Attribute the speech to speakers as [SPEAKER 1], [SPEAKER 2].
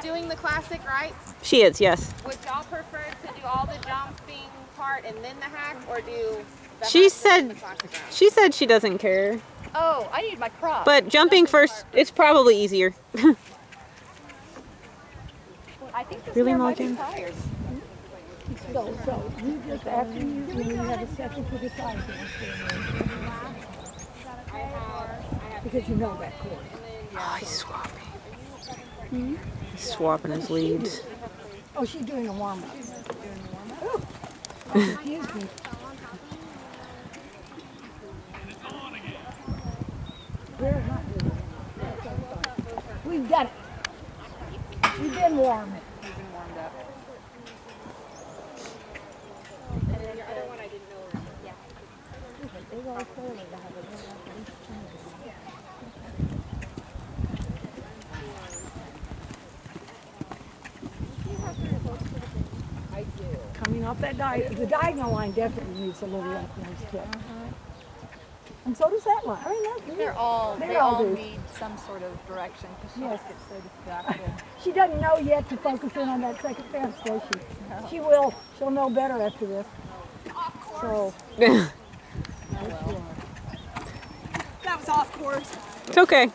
[SPEAKER 1] Doing the classic, right?
[SPEAKER 2] She is, yes.
[SPEAKER 1] Would y'all prefer to do all the jumping part and then the hack, or do the
[SPEAKER 2] She
[SPEAKER 1] hack
[SPEAKER 2] said
[SPEAKER 1] and the classic round?
[SPEAKER 2] she said she doesn't care.
[SPEAKER 3] Oh, I need my crop.
[SPEAKER 2] But jumping first, it's probably easier.
[SPEAKER 3] I think this
[SPEAKER 2] Really,
[SPEAKER 3] hair might be
[SPEAKER 2] Morgan?
[SPEAKER 3] tired.
[SPEAKER 4] So you just after you have a second to decide because you know that course.
[SPEAKER 2] Oh, he's swapping. He's swapping his leads.
[SPEAKER 4] Oh, she's doing a warm up. Excuse me. We're not doing it. We've done it. We've been warm.
[SPEAKER 3] He's been warmed up.
[SPEAKER 1] And then your other one, I didn't know. Yeah.
[SPEAKER 4] Coming off that the diagonal line definitely needs a little left nose tip. And so does that line. I mean, that's
[SPEAKER 3] They all
[SPEAKER 4] do.
[SPEAKER 3] need some sort of direction because she
[SPEAKER 4] Yes.
[SPEAKER 3] just gets so distracted.
[SPEAKER 4] She doesn't know yet to focus in on that second fence, does she?
[SPEAKER 3] No.
[SPEAKER 4] She will. She'll know better after this. So.
[SPEAKER 2] It's
[SPEAKER 4] That was off course.
[SPEAKER 2] okay.